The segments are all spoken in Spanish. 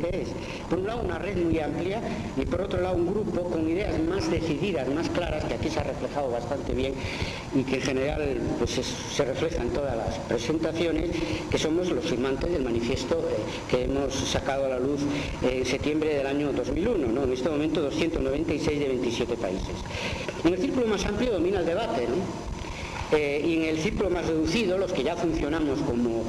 que es. Por un lado, una red muy amplia y por otro lado, un grupo con ideas más decididas, más claras, que aquí se ha reflejado bastante bien y que en general pues se refleja en todas las presentaciones, que somos los firmantes del manifiesto que hemos sacado a la luz en septiembre del año 2001, ¿no? En este momento 296 de 27 países. En el círculo más amplio domina el debate, ¿no? Y en el círculo más reducido, los que ya funcionamos como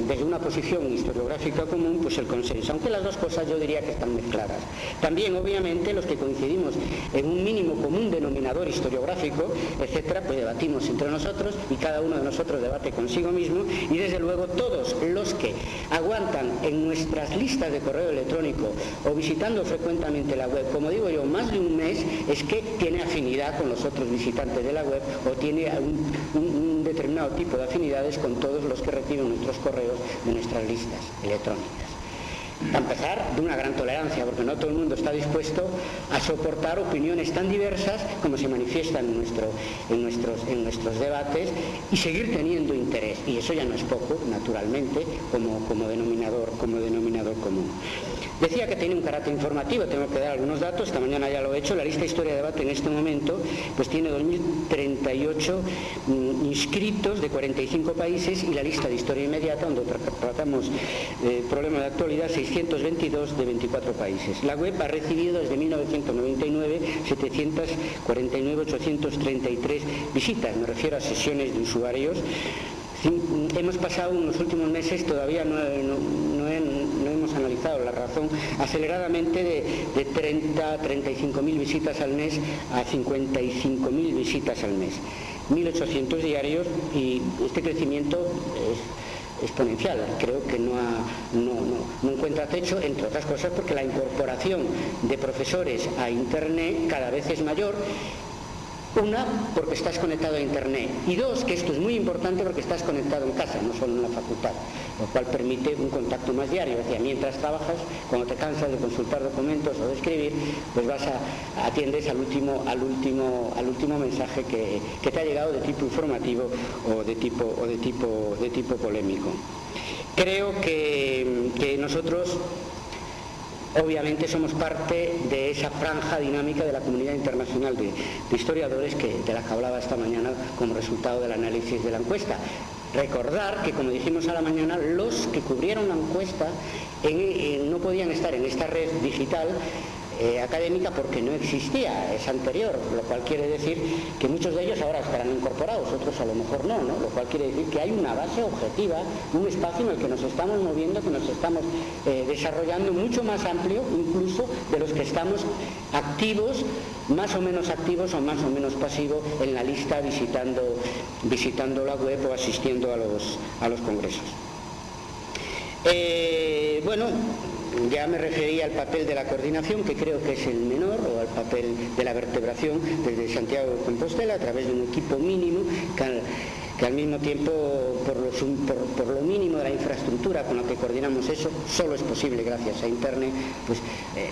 desde una posición historiográfica común, pues el consenso, aunque las dos cosas yo diría que están mezcladas. También, obviamente, los que coincidimos en un mínimo común denominador historiográfico, etcétera, pues debatimos entre nosotros y cada uno de nosotros debate consigo mismo, y desde luego todos los que aguantan en nuestras listas de correo electrónico o visitando frecuentemente la web, como digo yo, más de un mes, es que tiene afinidad con los otros visitantes de la web o tiene un determinado tipo de afinidades con todos los que reciben nuestros correos de nuestras listas electrónicas. A empezar, de una gran tolerancia, porque no todo el mundo está dispuesto a soportar opiniones tan diversas como se manifiestan en nuestros debates y seguir teniendo interés. Y eso ya no es poco, naturalmente, como denominador común. Decía que tiene un carácter informativo, tengo que dar algunos datos, esta mañana ya lo he hecho. La lista Historia de Debate en este momento pues tiene 2.038 inscritos de 45 países, y la lista de Historia Inmediata, donde tratamos problemas de actualidad, 622 de 24 países. La web ha recibido desde 1999 749.833 visitas, me refiero a sesiones de usuarios. Hemos pasado en los últimos meses, todavía no hemos analizado la razón, aceleradamente de 35.000 visitas al mes a 55.000 visitas al mes. 1.800 diarios, y este crecimiento es exponencial. Creo que no encuentra techo, entre otras cosas porque la incorporación de profesores a Internet cada vez es mayor. Una, porque estás conectado a Internet, y dos, que esto es muy importante, porque estás conectado en casa, no solo en la facultad, lo cual permite un contacto más diario. Es decir, mientras trabajas, cuando te cansas de consultar documentos o de escribir, pues atiendes al último mensaje que te ha llegado de tipo informativo o de tipo polémico. Creo que nosotros obviamente somos parte de esa franja dinámica de la comunidad internacional de historiadores de la que hablaba esta mañana como resultado del análisis de la encuesta. Recordar que, como dijimos a la mañana, los que cubrieron la encuesta no podían estar en esta red digital académica porque no existía, es anterior, lo cual quiere decir que muchos de ellos ahora estarán incorporados, otros a lo mejor no, lo cual quiere decir que hay una base objetiva, un espacio en el que nos estamos moviendo, que nos estamos desarrollando, mucho más amplio incluso de los que estamos activos, más o menos activos o más o menos pasivos en la lista, visitando la web o asistiendo a los congresos. Bueno, ya me refería al papel de la coordinación, que creo que es el menor, o al papel de la vertebración desde Santiago de Compostela a través de un equipo mínimo que al mismo tiempo, por lo mínimo de la infraestructura con la que coordinamos eso, solo es posible gracias a Internet, pues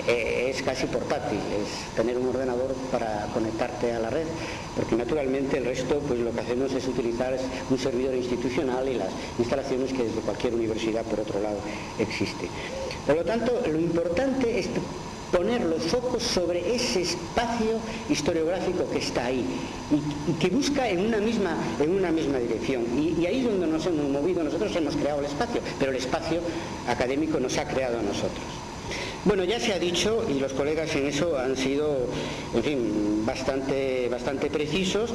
es casi portátil, es tener un ordenador para conectarte a la red, porque naturalmente el resto, pues lo que hacemos es utilizar un servidor institucional y las instalaciones que desde cualquier universidad, por otro lado, existe. Por lo tanto, lo importante es poner los focos sobre ese espacio historiográfico que está ahí y que busca en una misma dirección. Y ahí es donde nos hemos movido. Nosotros hemos creado el espacio, pero el espacio académico nos ha creado a nosotros. Bueno, ya se ha dicho, y los colegas en eso han sido, en fin, bastante precisos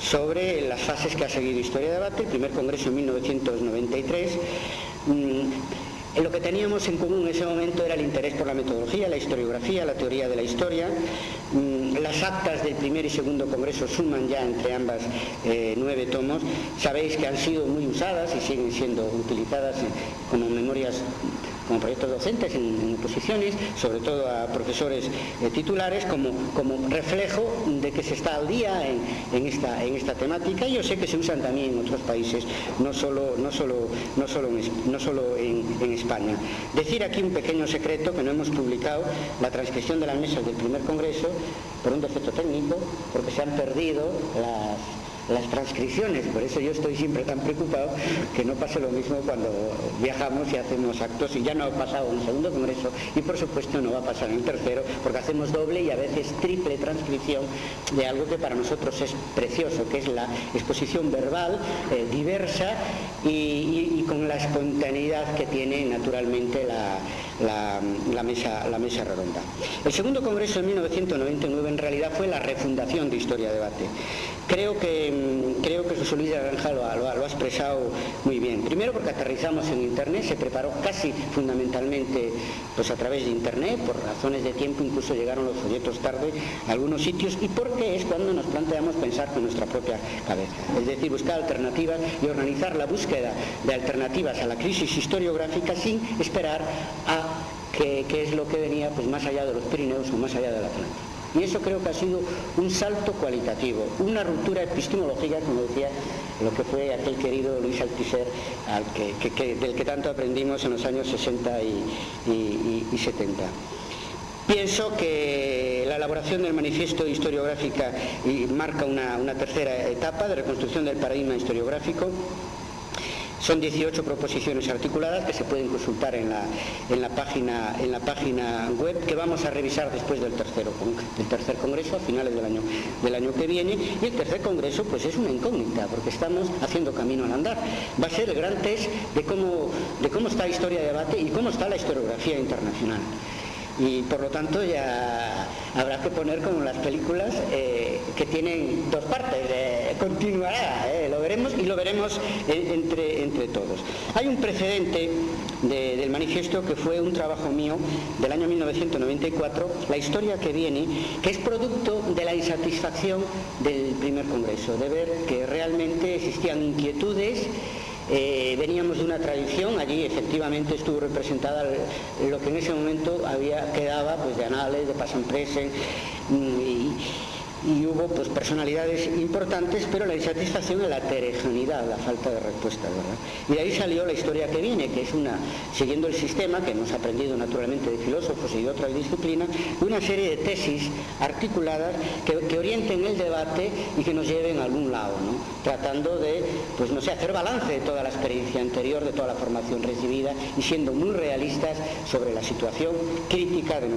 sobre las fases que ha seguido Historia de Debate. El primer congreso en 1993. Lo que teníamos en común en ese momento era el interés por la metodología, la historiografía, la teoría de la historia. Las actas del primer y segundo congreso suman ya entre ambas 9 tomos. Sabéis que han sido muy usadas y siguen siendo utilizadas como memorias, como proyectos docentes en posiciones, sobre todo a profesores titulares, como reflejo de que se está al día en esta temática. Y yo sé que se usan también en otros países, no solo en España. Decir aquí un pequeño secreto, que no hemos publicado la transcripción de las mesas del primer congreso por un defecto técnico, porque se han perdido las transcripciones. Por eso yo estoy siempre tan preocupado que no pase lo mismo cuando viajamos y hacemos actos, y ya no ha pasado en el segundo congreso y por supuesto no va a pasar en el tercero, porque hacemos doble y a veces triple transcripción de algo que para nosotros es precioso, que es la exposición verbal, diversa y con la espontaneidad que tiene naturalmente la mesa redonda. El segundo congreso de 1999 en realidad fue la refundación de Historia Debate. Creo que José Luis de la Granja lo ha expresado muy bien. Primero porque aterrizamos en Internet, se preparó casi fundamentalmente pues a través de Internet, por razones de tiempo incluso llegaron los folletos tarde a algunos sitios, y porque es cuando nos planteamos pensar con nuestra propia cabeza, es decir, buscar alternativas y organizar la búsqueda de alternativas a la crisis historiográfica sin esperar a qué es lo que venía pues más allá de los Pirineos o más allá del Atlántico. Y eso creo que ha sido un salto cualitativo, una ruptura epistemológica, como decía lo que fue aquel querido Luis Althusser, del que tanto aprendimos en los años 60 y 70. Pienso que la elaboración del manifiesto historiográfica marca una tercera etapa de reconstrucción del paradigma historiográfico. Son 18 proposiciones articuladas que se pueden consultar en la página web, que vamos a revisar después del tercer congreso, a finales del año que viene. Y el tercer congreso pues es una incógnita, porque estamos haciendo camino al andar. Va a ser el gran test de cómo está la historia de debate y cómo está la historiografía internacional. Y por lo tanto ya habrá que poner como las películas que tienen dos partes, continuará, lo veremos y lo veremos entre todos. Hay un precedente del manifiesto que fue un trabajo mío del año 1994, La historia que viene, que es producto de la insatisfacción del primer congreso, de ver que realmente existían inquietudes. Veníamos de una tradición, allí efectivamente estuvo representada lo que en ese momento quedaba pues de anales, de pasan present, y hubo pues personalidades importantes, pero la insatisfacción es la heterogeneidad, la falta de respuesta, ¿verdad? Y de ahí salió La historia que viene, que es siguiendo el sistema que hemos aprendido naturalmente de filósofos y de otras disciplinas, una serie de tesis articuladas que orienten el debate y que nos lleven a algún lado, ¿no? Tratando de, pues no sé, hacer balance de toda la experiencia anterior, de toda la formación recibida, y siendo muy realistas sobre la situación crítica de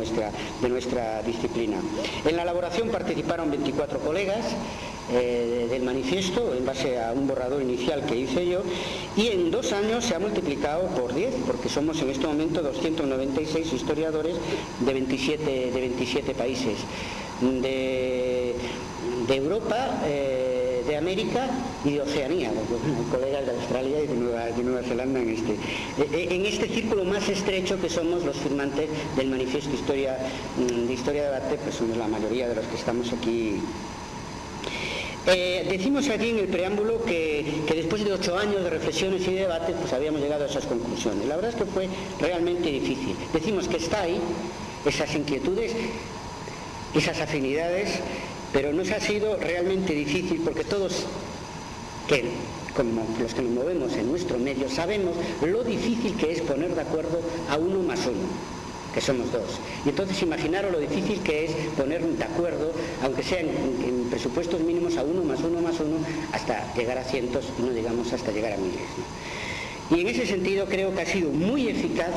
nuestra disciplina. En la elaboración participaron 24 colegas del manifiesto, en base a un borrador inicial que hice yo, y en 2 años se ha multiplicado por 10, porque somos en este momento 296 historiadores de 27 países, de Europa, de América y de Oceanía, colegas de Australia y de Nueva Zelanda en este círculo más estrecho que somos los firmantes del manifiesto de Historia de Debate, pues somos la mayoría de los que estamos aquí. Decimos aquí en el preámbulo que después de 8 años de reflexiones y de debates pues habíamos llegado a esas conclusiones. La verdad es que fue realmente difícil. Decimos que está ahí, esas inquietudes, esas afinidades, pero nos ha sido realmente difícil porque todos, como los que nos movemos en nuestro medio, sabemos lo difícil que es poner de acuerdo a 1 más 1, que somos 2. Y entonces imaginaros lo difícil que es poner de acuerdo, aunque sea en presupuestos mínimos, a 1 más 1 más 1, hasta llegar a cientos, y no digamos hasta llegar a miles, ¿no? Y en ese sentido creo que ha sido muy eficaz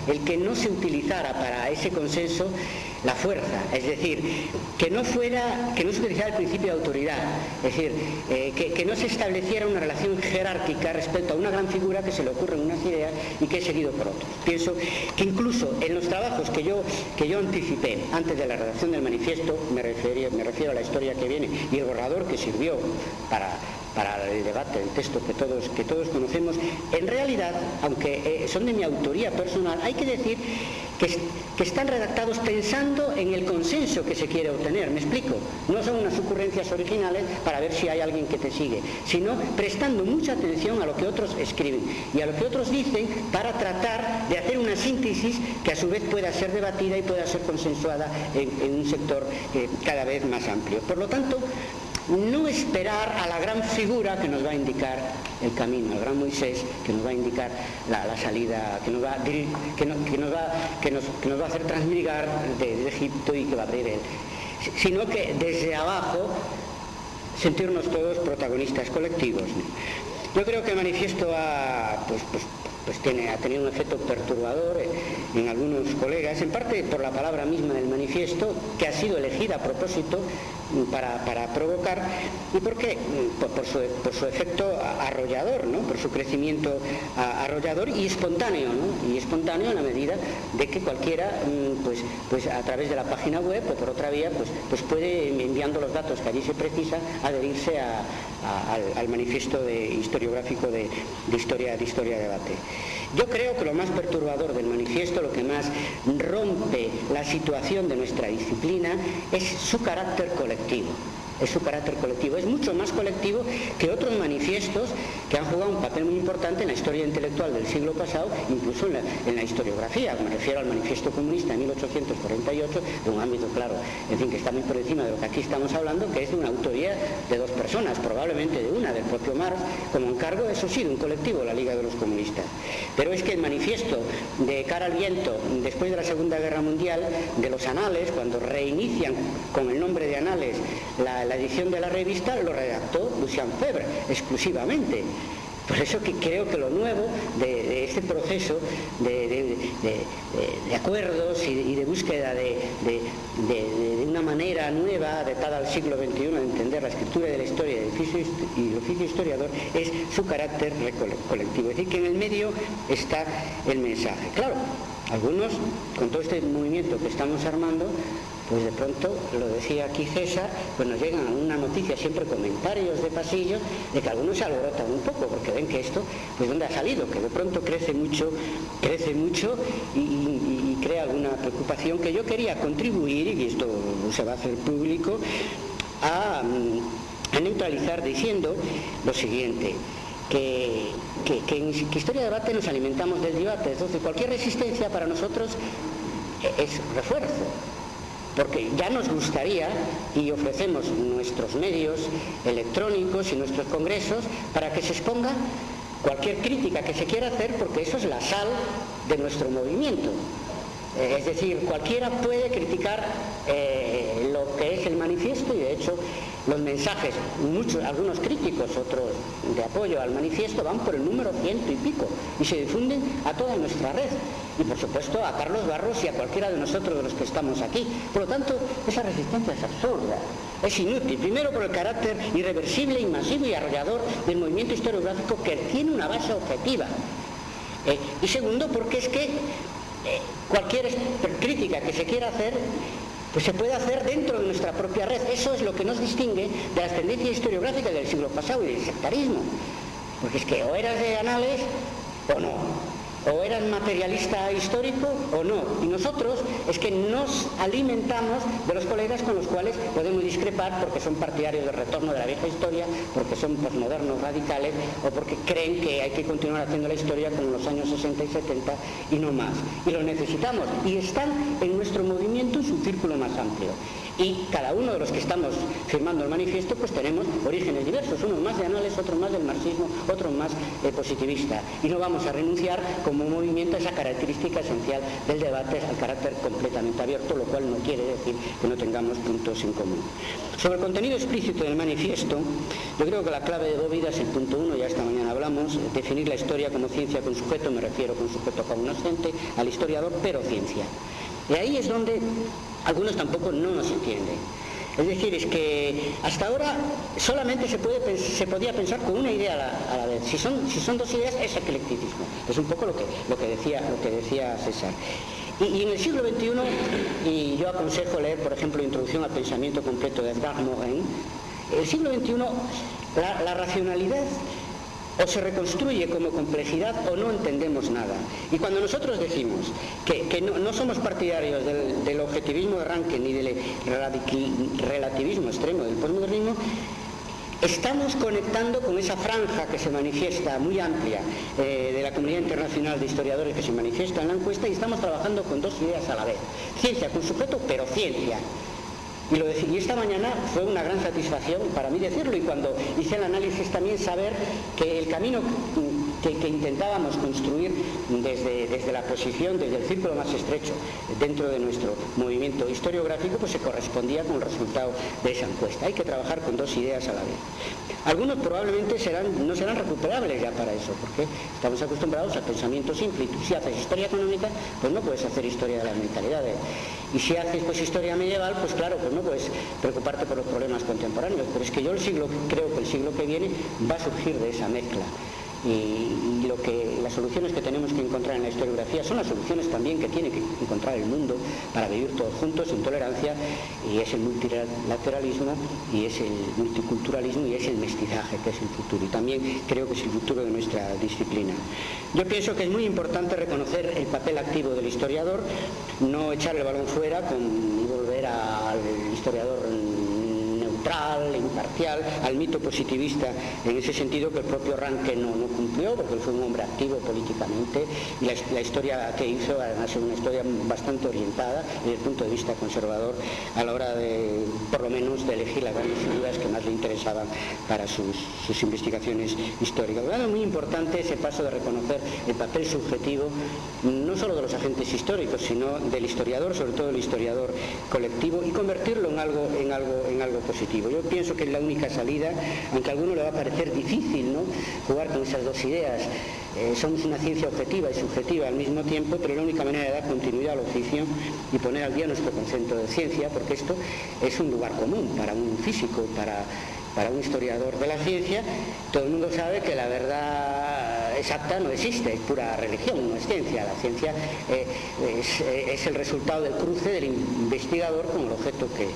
el que no se utilizara para ese consenso la fuerza, es decir, que no se utilizara el principio de autoridad, es decir, que no se estableciera una relación jerárquica respecto a una gran figura que se le ocurren unas ideas y que es seguido por otros. Pienso que incluso en los trabajos que yo anticipé antes de la redacción del manifiesto, me refiero a La historia que viene y el borrador que sirvió para el debate, el texto que todos conocemos, en realidad, aunque son de mi autoría personal, hay que decir que están redactados pensando en el consenso que se quiere obtener. ¿Me explico? No son unas ocurrencias originales para ver si hay alguien que te sigue, sino prestando mucha atención a lo que otros escriben y a lo que otros dicen para tratar de hacer una síntesis que a su vez pueda ser debatida y pueda ser consensuada en un sector cada vez más amplio. Por lo tanto, no esperar a la gran figura que nos va a indicar el camino, al gran Moisés que nos va a indicar la salida, que nos va a hacer transmigrar de Egipto y que va a abrir él, sino que desde abajo sentirnos todos protagonistas colectivos, ¿no? Yo creo que el manifiesto ha tenido un efecto perturbador en algunos colegas, en parte por la palabra misma del manifiesto, que ha sido elegida a propósito para provocar, y por qué, por su efecto arrollador, ¿no? Por su crecimiento arrollador y espontáneo, ¿no? Y espontáneo en la medida de que cualquiera, pues a través de la página web o por otra vía, pues puede, enviando los datos que allí se precisa, adherirse al manifiesto historiográfico de historia debate. Yo creo que lo más perturbador del manifiesto, lo que más rompe la situación de nuestra disciplina, es su carácter colectivo. Es su carácter colectivo, es mucho más colectivo que otros manifiestos que han jugado un papel muy importante en la historia intelectual del siglo pasado, incluso en la historiografía. Me refiero al manifiesto comunista de 1848, de un ámbito, claro, en fin, que está muy por encima de lo que aquí estamos hablando, que es de una autoría de dos personas, probablemente de una, del propio Marx, como encargo, eso sí, de un colectivo, la Liga de los Comunistas. Pero es que el manifiesto de Cara al Viento, después de la Segunda Guerra Mundial, de los Anales, cuando reinician con el nombre de Anales la edición de la revista, lo redactó Lucien Febvre exclusivamente. Por eso que creo que lo nuevo de este proceso de acuerdos y de búsqueda de una manera nueva, adaptada al siglo XXI, de entender la escritura de la historia y el oficio historiador, es su carácter colectivo. Es decir, que en el medio está el mensaje. Claro, algunos, con todo este movimiento que estamos armando, pues de pronto, lo decía aquí César, pues nos llegan una noticia, siempre comentarios de pasillo, de que algunos se alborotan un poco, porque ven que esto, pues ¿dónde ha salido? Que de pronto crece mucho y crea alguna preocupación, que yo quería contribuir, y esto se va a hacer público, a neutralizar diciendo lo siguiente: que en Historia de Debate nos alimentamos del debate. Entonces cualquier resistencia para nosotros es refuerzo, porque ya nos gustaría, y ofrecemos nuestros medios electrónicos y nuestros congresos para que se exponga cualquier crítica que se quiera hacer, porque eso es la sal de nuestro movimiento. Es decir, cualquiera puede criticar lo que es el manifiesto, y de hecho los mensajes, algunos críticos, otros de apoyo al manifiesto, van por el número 100 y pico y se difunden a toda nuestra red, y por supuesto a Carlos Barros y a cualquiera de nosotros de los que estamos aquí. Por lo tanto, esa resistencia es absurda, es inútil, primero por el carácter irreversible, masivo y arrollador del movimiento historiográfico, que tiene una base objetiva, y segundo porque es que cualquier crítica que se quiera hacer, pues se puede hacer dentro de nuestra propia red. Eso es lo que nos distingue de las tendencias historiográficas del siglo pasado y del sectarismo, porque es que o eras de Anales o no, o eras materialista histórico o no, y nosotros es que nos alimentamos de los colegas con los cuales podemos discrepar, porque son partidarios del retorno de la vieja historia, porque son posmodernos radicales, o porque creen que hay que continuar haciendo la historia como en los años 60 y 70 y no más, y los necesitamos, y están en nuestro movimiento en su círculo más amplio. Y cada uno de los que estamos firmando el manifiesto, pues tenemos orígenes diversos, unos más de Anales, otros más del marxismo, otros más positivista, y no vamos a renunciar como movimiento a esa característica esencial del debate, al carácter completamente abierto, lo cual no quiere decir que no tengamos puntos en común. Sobre el contenido explícito del manifiesto, yo creo que la clave de Bóveda es el punto 1, ya esta mañana hablamos, definir la historia como ciencia con sujeto, me refiero con sujeto cognoscente, al historiador, pero ciencia. Y ahí es donde algunos tampoco no nos entienden. Es decir, es que hasta ahora solamente se podía pensar con una idea a la vez. Si son dos ideas, es eclecticismo. Es un poco lo que decía César. Y en el siglo XXI, y yo aconsejo leer, por ejemplo, Introducción al Pensamiento Completo de Edgar Morin, el siglo XXI, la racionalidad o se reconstruye como complejidad o no entendemos nada. Y cuando nosotros decimos que no somos partidarios del objetivismo de arranque ni del relativismo extremo del posmodernismo, estamos conectando con esa franja que se manifiesta muy amplia de la comunidad internacional de historiadores que se manifiesta en la encuesta, y estamos trabajando con dos ideas a la vez: ciencia con sujeto, pero ciencia. Y esta mañana fue una gran satisfacción para mí decirlo, y cuando hice el análisis también saber que el camino que intentábamos construir desde la posición, desde el círculo más estrecho dentro de nuestro movimiento historiográfico, pues se correspondía con el resultado de esa encuesta. Hay que trabajar con dos ideas a la vez. Algunos probablemente no serán recuperables ya para eso, porque estamos acostumbrados al pensamiento simple. Si haces historia económica, pues no puedes hacer historia de las mentalidades. Y si haces pues historia medieval, pues claro, pues no puedes preocuparte por los problemas contemporáneos. Pero es que yo creo que el siglo que viene va a surgir de esa mezcla. Y las soluciones que tenemos que encontrar en la historiografía son las soluciones también que tiene que encontrar el mundo para vivir todos juntos en tolerancia, y es el multilateralismo, y es el multiculturalismo, y es el mestizaje, que es el futuro, y también creo que es el futuro de nuestra disciplina. Yo pienso que es muy importante reconocer el papel activo del historiador, no echar el balón fuera y volver al historiador neutral, imparcial, al mito positivista, en ese sentido que el propio Ranke no cumplió, porque él fue un hombre activo políticamente, y la historia que hizo además es una historia bastante orientada desde el punto de vista conservador a la hora de, por lo menos, de elegir las grandes figuras que más le interesaban para sus investigaciones históricas. Es muy importante ese paso de reconocer el papel subjetivo no solo de los agentes históricos, sino del historiador, sobre todo el historiador colectivo, y convertirlo en algo positivo. Yo pienso que es la única salida, aunque a alguno le va a parecer difícil, ¿no?, jugar con esas dos ideas. Somos una ciencia objetiva y subjetiva al mismo tiempo, pero es la única manera de dar continuidad al oficio y poner al día nuestro concepto de ciencia, porque esto es un lugar común para un físico, para un historiador de la ciencia. Todo el mundo sabe que la verdad exacta no existe, es pura religión, no es ciencia. La ciencia es el resultado del cruce del investigador con el objeto que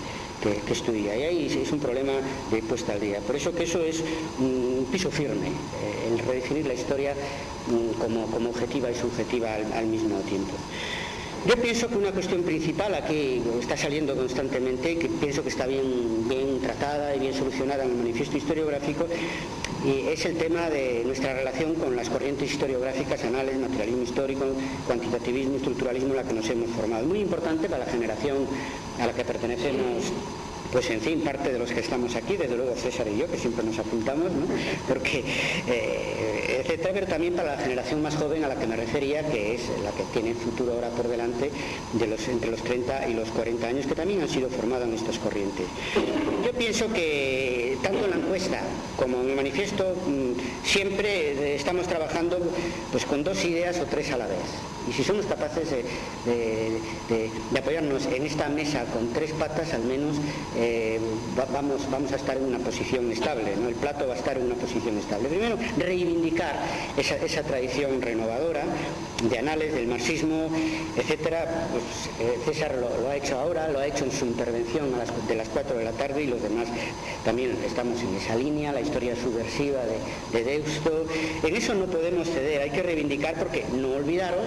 estudia, y ahí es un problema de puesta al día. Por eso que eso es un piso firme, el redefinir la historia como objetiva y subjetiva al mismo tiempo. Yo pienso que una cuestión principal aquí está saliendo constantemente, que pienso que está bien tratada y bien solucionada en el manifiesto historiográfico, y es el tema de nuestra relación con las corrientes historiográficas, análisis, materialismo histórico, cuantitativismo, estructuralismo, en la que nos hemos formado. Muy importante para la generación a la que pertenecemos, pues en fin, parte de los que estamos aquí, desde luego César y yo, que siempre nos apuntamos, ¿no?, porque etcétera, pero también para la generación más joven a la que me refería, que es la que tiene futuro ahora por delante, entre los 30 y los 40 años, que también han sido formadas en estas corrientes. Yo pienso que tanto en la encuesta como en el manifiesto siempre estamos trabajando pues con dos ideas o tres a la vez, y si somos capaces de apoyarnos en esta mesa con tres patas, al menos vamos a estar en una posición estable, ¿no? El plato va a estar en una posición estable. Primero, reivindicar esa tradición renovadora de análisis del marxismo, etcétera. Pues, César lo ha hecho ahora, lo ha hecho en su intervención de las 4 de la tarde, y los demás también estamos en esa línea, la historia subversiva de Deusto. En eso no podemos ceder, hay que reivindicar, porque no olvidaros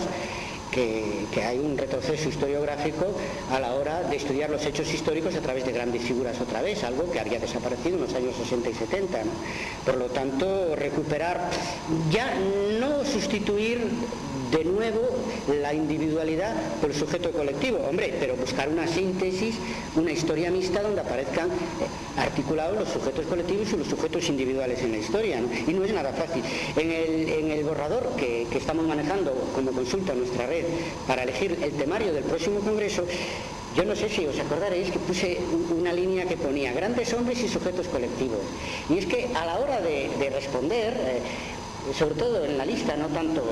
que hay un retroceso historiográfico a la hora de estudiar los hechos históricos a través de grandes figuras otra vez, algo que había desaparecido en los años 60 y 70, ¿no? Por lo tanto, recuperar, ya no sustituir de nuevo la individualidad por el sujeto colectivo, hombre, pero buscar una síntesis, una historia mixta donde aparezcan articulados los sujetos colectivos y los sujetos individuales en la historia, ¿no? Y no es nada fácil. En el borrador que estamos manejando como consulta en nuestra red para elegir el temario del próximo congreso, yo no sé si os acordaréis que puse una línea que ponía grandes hombres y sujetos colectivos, y es que a la hora de responder, sobre todo en la lista, no tanto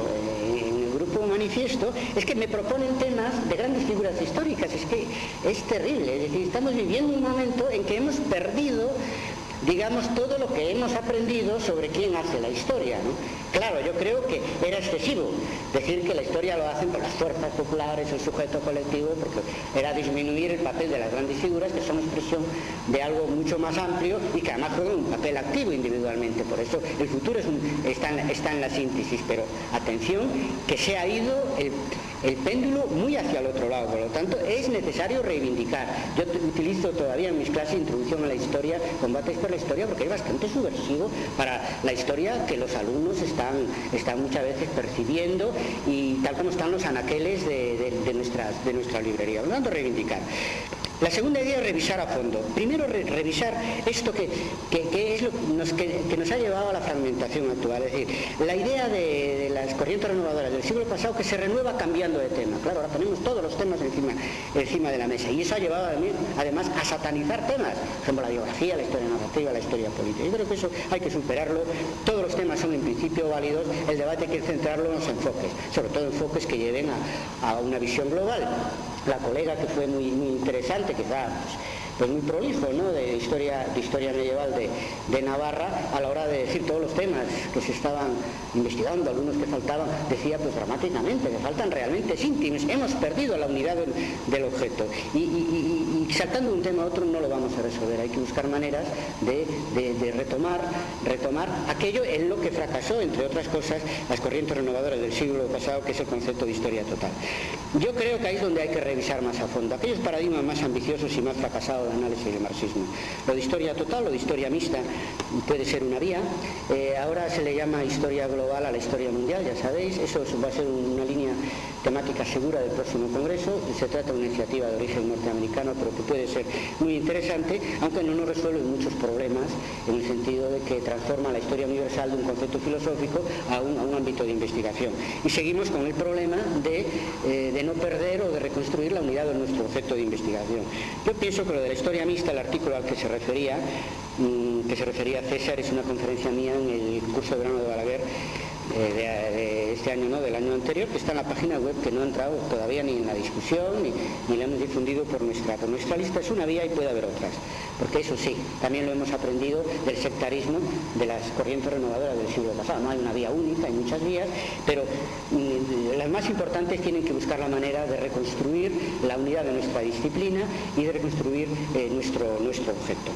en el grupo manifiesto, es que me proponen temas de grandes figuras históricas. Es que es terrible, es decir, estamos viviendo un momento en que hemos perdido, digamos, todo lo que hemos aprendido sobre quién hace la historia, ¿no? Claro, yo creo que era excesivo decir que la historia lo hacen por las fuerzas populares, el sujeto colectivo, porque era disminuir el papel de las grandes figuras, que son expresión de algo mucho más amplio y que además juegan un papel activo individualmente. Por eso el futuro está en la síntesis, pero atención, que se ha ido el péndulo muy hacia el otro lado. Por lo tanto, es necesario reivindicar. Yo utilizo todavía en mis clases introducción a la historia, combates por la historia, porque es bastante subversivo para la historia que los alumnos están muchas veces percibiendo, y tal como están los anaqueles de nuestra librería. Por lo tanto, reivindicar. La segunda idea es revisar a fondo. Primero revisar esto que es lo que nos ha llevado a la fragmentación actual. Es decir, la idea de las corrientes renovadoras del siglo pasado que se renueva cambiando de tema. Claro, ahora tenemos todos los temas encima de la mesa. Y eso ha llevado además a satanizar temas, por ejemplo la biografía, la historia narrativa, la historia política. Yo creo que eso hay que superarlo. Todos los temas son en principio válidos. El debate hay que centrarlo en los enfoques, sobre todo enfoques que lleven a una visión global. La colega que fue muy interesante, quizá pues muy prolijo, ¿no?, de historia medieval de Navarra, a la hora de decir todos los temas que se estaban investigando, algunos que faltaban, decía pues dramáticamente que faltan realmente síntomas, hemos perdido la unidad del objeto y saltando de un tema a otro no lo vamos a resolver. Hay que buscar maneras de retomar aquello en lo que fracasó, entre otras cosas, las corrientes renovadoras del siglo pasado, que es el concepto de historia total. Yo creo que ahí es donde hay que revisar más a fondo aquellos paradigmas más ambiciosos y más fracasados de análisis del marxismo. Lo de historia total, lo de historia mixta puede ser una vía. Ahora se le llama historia global a la historia mundial, ya sabéis. Eso va a ser una línea temática segura del próximo congreso. Se trata de una iniciativa de origen norteamericano, pero que puede ser muy interesante, aunque no nos resuelve muchos problemas, en el sentido de que transforma la historia universal de un concepto filosófico a un ámbito de investigación. Y seguimos con el problema de no perder o de reconstruir la unidad de nuestro objeto de investigación. Yo pienso que lo de la historia mixta, el artículo al que se refería César, es una conferencia mía en el curso de verano de Balaguer de este año, ¿no?, del año anterior, que está en la página web, que no ha entrado todavía ni en la discusión ni la hemos difundido por nuestra lista. Es una vía y puede haber otras, porque eso sí, también lo hemos aprendido del sectarismo de las corrientes renovadoras del siglo pasado. No hay una vía única, hay muchas vías, pero las más importantes tienen que buscar la manera de reconstruir la unidad de nuestra disciplina y de reconstruir nuestro objeto.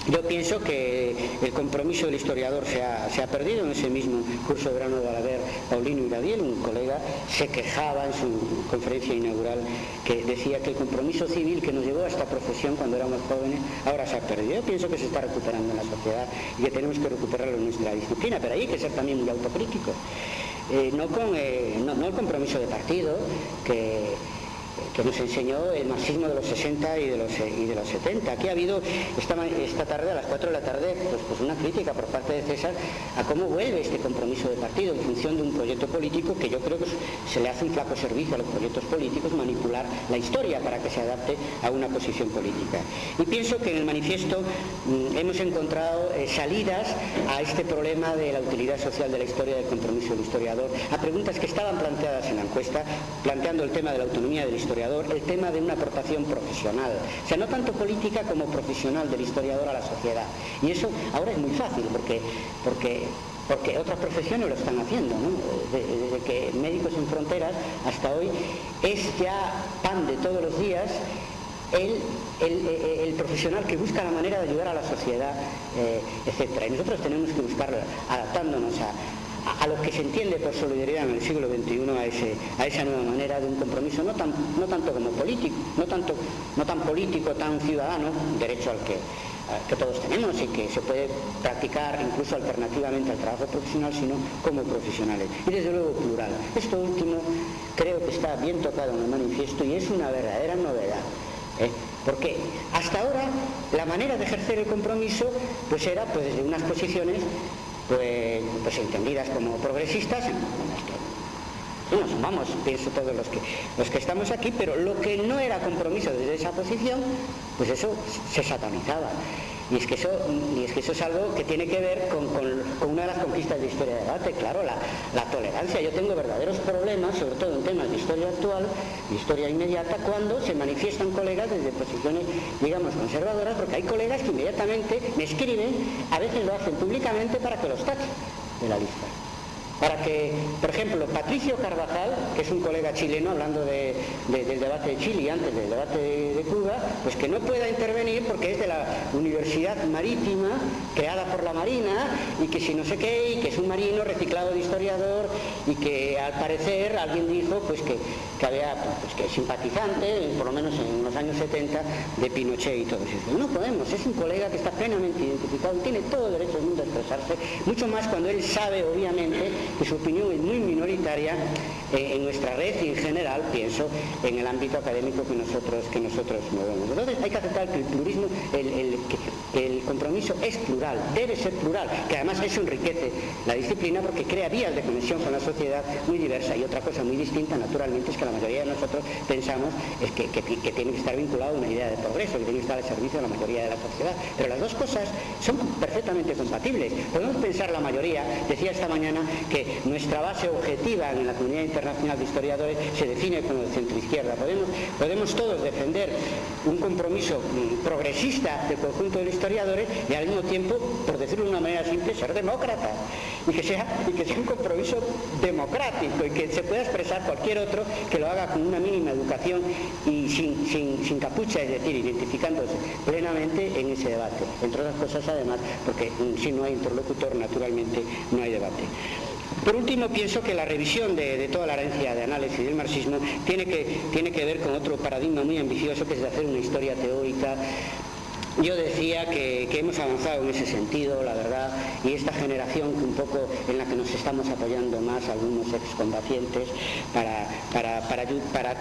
Yo pienso que el compromiso del historiador se ha perdido. En ese mismo curso de verano de Balaguer, Paulino Iradiel, un colega, se quejaba en su conferencia inaugural, que decía que el compromiso civil que nos llevó a esta profesión cuando éramos jóvenes ahora se ha perdido. Yo pienso que se está recuperando en la sociedad y que tenemos que recuperarlo en nuestra disciplina, pero hay que ser también muy autocríticos. No el compromiso de partido que nos enseñó el marxismo de los 60 y de los 70. Aquí ha habido esta tarde, a las 4 de la tarde, pues una crítica por parte de César a cómo vuelve este compromiso de partido en función de un proyecto político, que yo creo que se le hace un flaco servicio a los proyectos políticos manipular la historia para que se adapte a una posición política. Y pienso que en el manifiesto hemos encontrado salidas a este problema de la utilidad social de la historia, del compromiso del historiador, a preguntas que estaban planteadas en la encuesta, planteando el tema de la autonomía del historiador, el tema de una aportación profesional, o sea, no tanto política como profesional del historiador a la sociedad. Y eso ahora es muy fácil, porque otras profesiones lo están haciendo, ¿no? Desde que Médicos Sin Fronteras hasta hoy es ya pan de todos los días el profesional que busca la manera de ayudar a la sociedad, etcétera. Y nosotros tenemos que buscar, adaptándonos a lo que se entiende por solidaridad en el siglo XXI, a esa nueva manera de un compromiso no tanto como político, no tan político, tan ciudadano, derecho al que todos tenemos y que se puede practicar incluso alternativamente al trabajo profesional, sino como profesionales. Y desde luego plural. Esto último creo que está bien tocado en el manifiesto y es una verdadera novedad. Porque hasta ahora la manera de ejercer el compromiso pues era pues desde unas posiciones pues entendidas como progresistas, nos sumamos, pienso todos los que estamos aquí, pero lo que no era compromiso desde esa posición, pues eso se satanizaba. Y es que eso es algo que tiene que ver con una de las conquistas de historia de debate, claro, la tolerancia. Yo tengo verdaderos problemas, sobre todo en temas de historia actual, de historia inmediata, cuando se manifiestan colegas desde posiciones, digamos, conservadoras, porque hay colegas que inmediatamente me escriben, a veces lo hacen públicamente para que los tache de la lista. Para que, por ejemplo, Patricio Carvajal, que es un colega chileno, hablando del debate de Chile y antes del debate de Cuba, pues que no pueda intervenir porque es de la Universidad Marítima, creada por la Marina, y que si no sé qué, y que es un marino reciclado de historiador, y que al parecer alguien dijo pues que había, pues que es simpatizante, por lo menos en los años 70, de Pinochet y todo eso. No podemos, es un colega que está plenamente identificado, tiene todo el derecho del mundo a expresarse, mucho más cuando él sabe, obviamente, que su opinión es muy minoritaria en nuestra red y en general, pienso, en el ámbito académico que nosotros movemos. Entonces hay que aceptar que el plurismo, el compromiso es plural, debe ser plural, que además eso enriquece la disciplina porque crea vías de conexión con la sociedad muy diversa. Y otra cosa muy distinta, naturalmente, es que la mayoría de nosotros pensamos que tiene que estar vinculado a una idea de progreso, que tiene que estar al servicio de la mayoría de la sociedad. Pero las dos cosas son perfectamente compatibles. Podemos pensar la mayoría, decía esta mañana, que nuestra base objetiva en la comunidad internacional de historiadores se define como de centroizquierda. Podemos todos defender un compromiso progresista del conjunto de los historiadores y al mismo tiempo, por decirlo de una manera simple, ser demócratas. Y que sea un compromiso democrático y que se pueda expresar cualquier otro que lo haga con una mínima educación y sin capucha, es decir, identificándose plenamente en ese debate. Entre otras cosas, además, porque si no hay interlocutor, naturalmente no hay debate. Por último, pienso que la revisión de toda la herencia de análisis del marxismo tiene que ver con otro paradigma muy ambicioso, que es de hacer una historia teórica. Yo decía que hemos avanzado en ese sentido, la verdad, y esta generación que un poco en la que nos estamos apoyando más algunos excombatientes para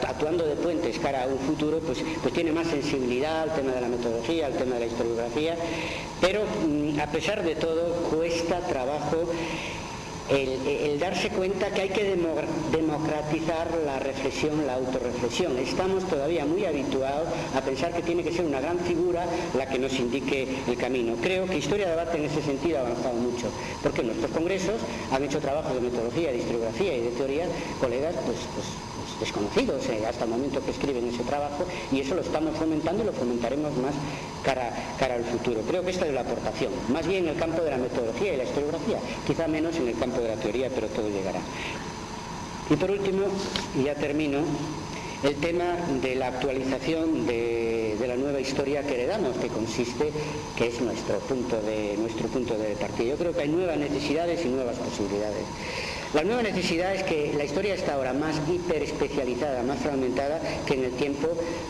actuando de puentes cara a un futuro, pues tiene más sensibilidad al tema de la metodología, al tema de la historiografía, pero a pesar de todo cuesta trabajo el darse cuenta que hay que democratizar la reflexión, la autorreflexión. Estamos todavía muy habituados a pensar que tiene que ser una gran figura la que nos indique el camino. Creo que Historia de Debate en ese sentido ha avanzado mucho, porque en nuestros congresos han hecho trabajos de metodología, de historiografía y de teoría, colegas pues desconocidos hasta el momento que escriben ese trabajo, y eso lo estamos fomentando y lo fomentaremos más cara al futuro. Creo que esta es la aportación, más bien en el campo de la metodología y la historiografía, quizá menos en el campo de la teoría, pero todo llegará. Y por último, y ya termino, el tema de la actualización de la nueva historia que heredamos, que es nuestro punto de partida. Yo creo que hay nuevas necesidades y nuevas posibilidades. La nueva necesidad es que la historia está ahora más hiperespecializada, más fragmentada que en el tiempo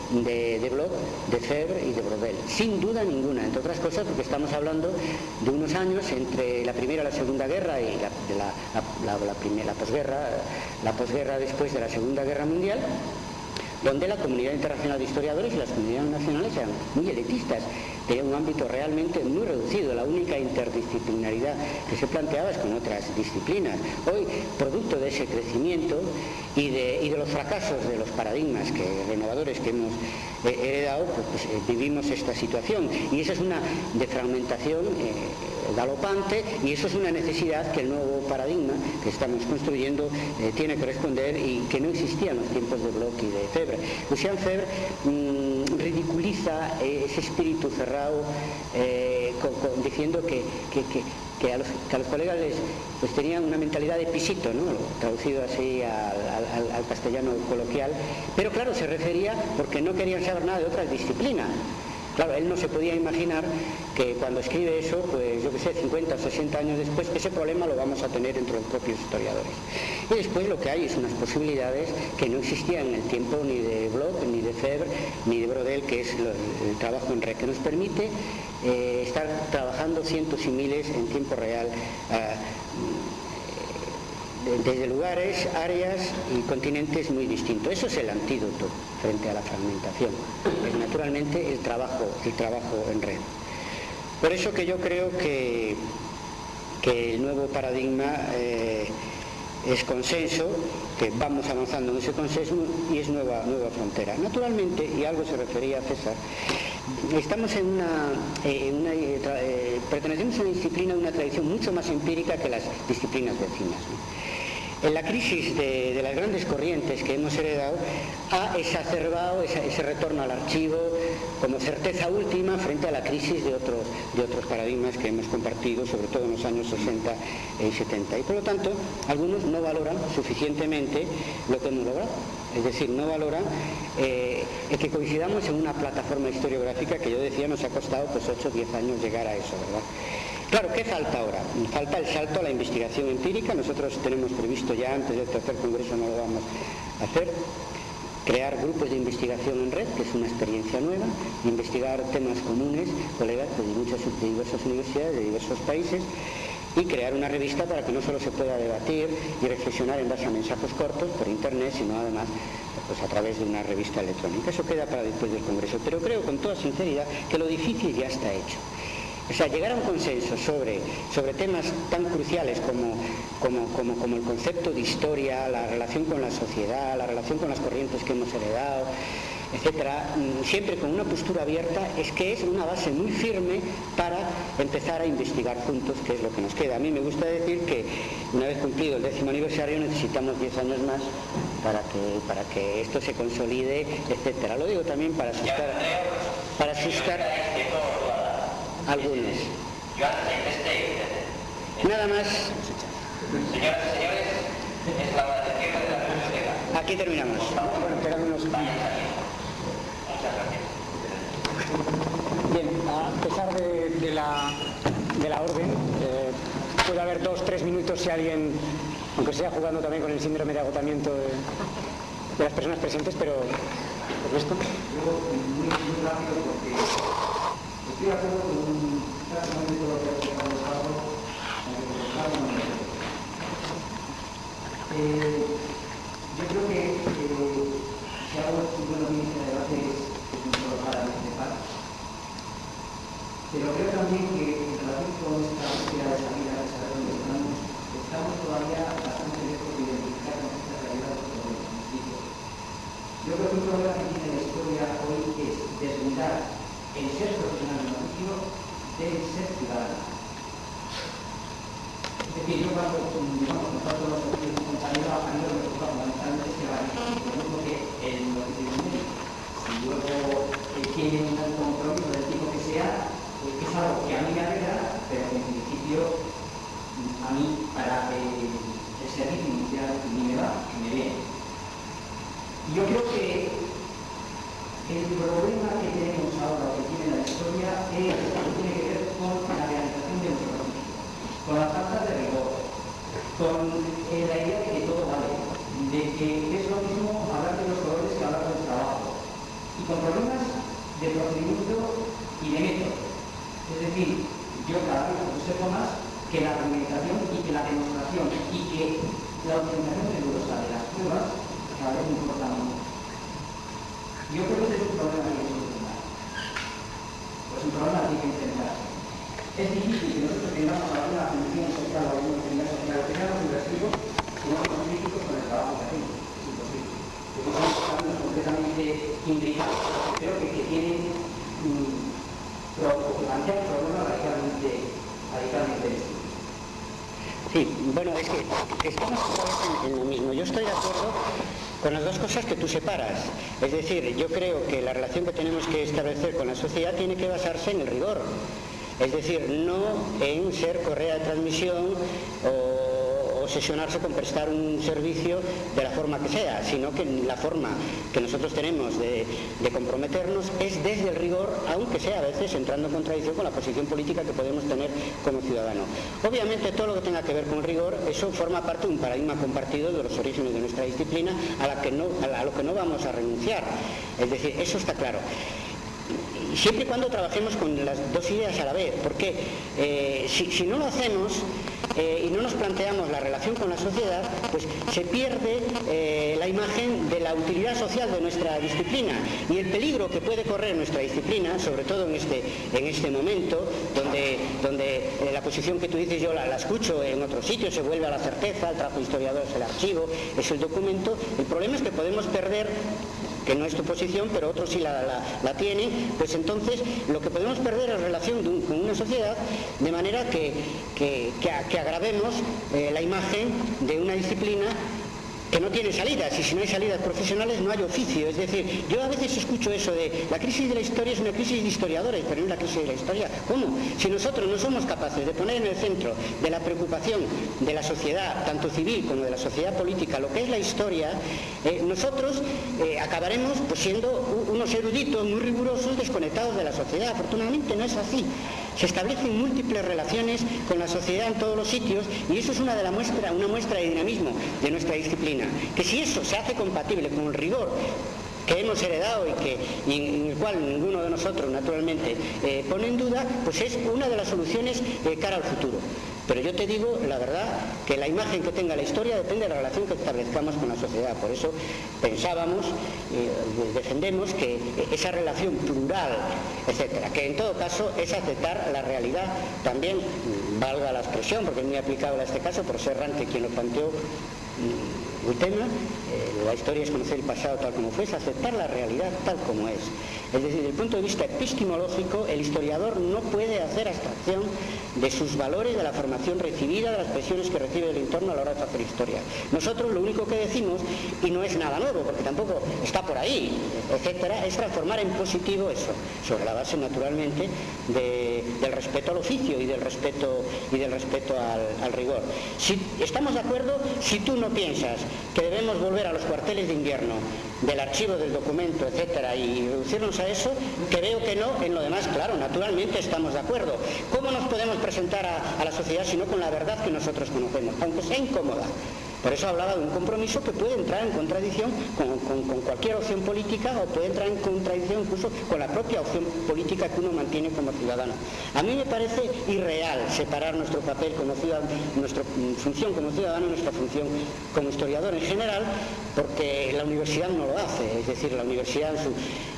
de Bloch, de Febvre y de Brodel. Sin duda ninguna, entre otras cosas porque estamos hablando de unos años entre la Primera y la Segunda Guerra y la posguerra después de la Segunda Guerra Mundial, donde la comunidad internacional de historiadores y las comunidades nacionales eran muy elitistas, tenían un ámbito realmente muy reducido. La única interdisciplinaridad que se planteaba es con otras disciplinas. Hoy, producto de ese crecimiento y de los fracasos de los paradigmas renovadores que hemos heredado, pues vivimos esta situación, y esa es una defragmentación galopante, y eso es una necesidad que el nuevo paradigma que estamos construyendo tiene que responder, y que no existía en los tiempos de Bloch y de Febvre. Lucien Febvre ridiculiza ese espíritu cerrado diciendo que a los colegas pues tenían una mentalidad de pisito, ¿no? Traducido así al castellano coloquial, pero claro, se refería porque no querían saber nada de otras disciplinas. Claro, él no se podía imaginar que cuando escribe eso, pues yo que sé, 50 o 60 años después, ese problema lo vamos a tener entre los propios historiadores. Y después lo que hay es unas posibilidades que no existían en el tiempo ni de Bloch, ni de Febvre, ni de Brodel, que es el trabajo en red, que nos permite estar trabajando cientos y miles en tiempo real, desde lugares, áreas y continentes muy distintos. Eso es el antídoto frente a la fragmentación. Es naturalmente el trabajo en red. Por eso que yo creo que el nuevo paradigma es consenso, que vamos avanzando en ese consenso, y es nueva frontera. Naturalmente, y algo se refería a César, estamos pertenecemos a una disciplina, una tradición mucho más empírica que las disciplinas vecinas, ¿no? En la crisis de las grandes corrientes que hemos heredado ha exacerbado ese retorno al archivo como certeza última frente a la crisis de otros paradigmas que hemos compartido, sobre todo en los años 60 y 70. Y por lo tanto, algunos no valoran suficientemente lo que hemos logrado. Es decir, no valoran el que coincidamos en una plataforma historiográfica que yo decía nos ha costado pues 8 o 10 años llegar a eso, ¿verdad? Claro, ¿qué falta ahora? Falta el salto a la investigación empírica. Nosotros tenemos previsto ya, antes del tercer congreso no lo vamos a hacer, crear grupos de investigación en red, que es una experiencia nueva, investigar temas comunes, colegas de diversas universidades, de diversos países, y crear una revista para que no solo se pueda debatir y reflexionar en base a mensajes cortos por internet, sino además pues a través de una revista electrónica. Eso queda para después del Congreso, pero creo con toda sinceridad que lo difícil ya está hecho. O sea, llegar a un consenso sobre temas tan cruciales como el concepto de historia, la relación con la sociedad, la relación con las corrientes que hemos heredado, etcétera, siempre con una postura abierta, es que es una base muy firme para empezar a investigar juntos, que es lo que nos queda. A mí me gusta decir que una vez cumplido el 10º aniversario necesitamos 10 años más para que esto se consolide, etcétera. Lo digo también para asustar a algunos. Nada más. Señoras y señores, es la hora de cierre de la biblioteca. Aquí terminamos. Bueno, quedan unos... Bien, a pesar de la orden, puede haber 2-3 minutos si alguien, aunque sea jugando también con el síndrome de agotamiento de las personas presentes, pero por esto. Muy rápido, porque estoy de acuerdo con prácticamente todo lo que ha explicado Pablo, yo creo que si algo bueno que inicia el debate es un solo para participar, pero creo también que en relación con esta búsqueda de salida de saber dónde estamos todavía bastante lejos de identificar con esta realidad los problemas. Yo creo que un problema que tiene la historia hoy es desligar el ser profesional del oficio del ser ciudadano. Es decir, yo cuando nosotros los oficios de compañero a mí lo que me preocupa fundamentalmente es que va a lo mismo que el oficio de médico. Si luego tiene un compromiso del tipo que sea, es algo que a mí me alegra, pero que en principio a mí para el servicio inicial ni me va, ni me viene. Y yo creo que el problema que tenemos ahora, que tiene la historia, es lo que tiene que ver con la realización de nuestro oficio, con la falta de rigor, con la idea de que todo vale, de que es lo mismo hablar de los colores que hablar del trabajo, y con problemas de procedimiento y de método. Es decir, yo cada vez observo más que la argumentación y que la demostración y que la utilización rigurosa de las pruebas cada vez me importa mucho. Yo creo que ese es un problema que hay que solucionar. Pues un problema que hay que enfrentarse. Es difícil que nosotros tengamos alguna función social o alguna función social, o tengamos un recibo si no somos críticos con el trabajo que hacemos. Es imposible. Porque somos caminos completamente imbricados, pero que tienen que plantear un problema radicalmente distinto. Sí, bueno, es que estamos en lo mismo. Yo estoy de acuerdo con las dos cosas que tú separas. Es decir, yo creo que la relación que tenemos que establecer con la sociedad tiene que basarse en el rigor. Es decir, no en ser correa de transmisión o obsesionarse con prestar un servicio de la forma que sea, sino que la forma que nosotros tenemos de comprometernos es desde el rigor, aunque sea a veces entrando en contradicción con la posición política que podemos tener como ciudadanos. Obviamente todo lo que tenga que ver con rigor, eso forma parte de un paradigma compartido de los orígenes de nuestra disciplina a lo que no vamos a renunciar. Es decir, eso está claro. Siempre y cuando trabajemos con las dos ideas a la vez, porque si no lo hacemos y no nos planteamos la relación con la sociedad, pues se pierde la imagen de la utilidad social de nuestra disciplina y el peligro que puede correr nuestra disciplina, sobre todo en este momento, donde la posición que tú dices yo la escucho en otros sitios, se vuelve a la certeza, el trabajo historiador es el archivo, es el documento. El problema es que podemos perder, que no es tu posición, pero otros sí la tienen, pues entonces lo que podemos perder es relación con una sociedad, de manera que agravemos la imagen de una disciplina que no tiene salidas, y si no hay salidas profesionales no hay oficio. Es decir, yo a veces escucho eso de la crisis de la historia es una crisis de historiadores, pero no es la crisis de la historia. ¿Cómo? Si nosotros no somos capaces de poner en el centro de la preocupación de la sociedad, tanto civil como de la sociedad política, lo que es la historia, nosotros acabaremos pues, siendo unos eruditos muy rigurosos desconectados de la sociedad. Afortunadamente no es así. Se establecen múltiples relaciones con la sociedad en todos los sitios, y eso es una muestra de dinamismo de nuestra disciplina. Que si eso se hace compatible con el rigor que hemos heredado y en el cual ninguno de nosotros naturalmente pone en duda, pues es una de las soluciones cara al futuro. Pero yo te digo, la verdad, que la imagen que tenga la historia depende de la relación que establezcamos con la sociedad. Por eso pensábamos, defendemos que esa relación plural, etcétera, que en todo caso es aceptar la realidad, también valga la expresión, porque es muy aplicable a este caso, por ser Ranke quien lo planteó, el tema, la historia es conocer el pasado tal como fue, es aceptar la realidad tal como es. Es decir, desde el punto de vista epistemológico, el historiador no puede hacer abstracción de sus valores, de la formación recibida, de las presiones que recibe del entorno a la hora de hacer historia. Nosotros lo único que decimos, y no es nada nuevo, porque tampoco está por ahí, etcétera, es transformar en positivo eso, sobre la base naturalmente del respeto al oficio y del respeto al rigor. Si estamos de acuerdo, si tú no piensas que debemos volver a los cuarteles de invierno del archivo del documento, etcétera, y reducirnos a eso, creo que no. En lo demás, claro, naturalmente estamos de acuerdo. ¿Cómo nos podemos presentar a la sociedad si no con la verdad que nosotros conocemos, aunque sea incómoda? Por eso hablaba de un compromiso que puede entrar en contradicción con cualquier opción política, o puede entrar en contradicción incluso con la propia opción política que uno mantiene como ciudadano. A mí me parece irreal separar nuestro papel como ciudadano, nuestra función como ciudadano y nuestra función como historiador en general, porque la universidad no lo hace. Es decir, la universidad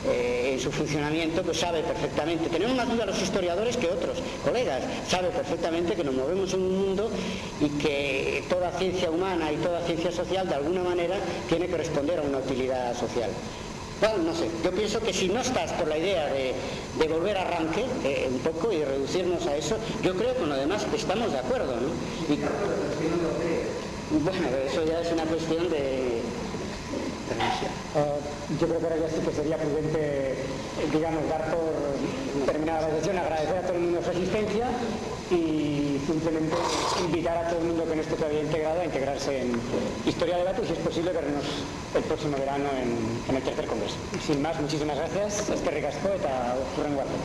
en su funcionamiento pues sabe perfectamente, tenemos más duda los historiadores que otros colegas, sabe perfectamente que nos movemos en un mundo y que toda ciencia humana y toda ciencia social de alguna manera tiene que responder a una utilidad social. Bueno, no sé, yo pienso que si no estás por la idea de volver a Ranke un poco y reducirnos a eso, yo creo que con lo demás estamos de acuerdo, ¿no? Y, bueno, eso ya es una cuestión de yo creo que ahora ya sí que sería prudente, digamos, dar por terminada la sesión, agradecer a todo el mundo su asistencia y simplemente invitar a todo el mundo que no esté todavía integrado a integrarse en Historia Debate y, si es posible, vernos el próximo verano en el tercer congreso. Sin más, muchísimas gracias. Eskerrik asko eta hurrengo arte.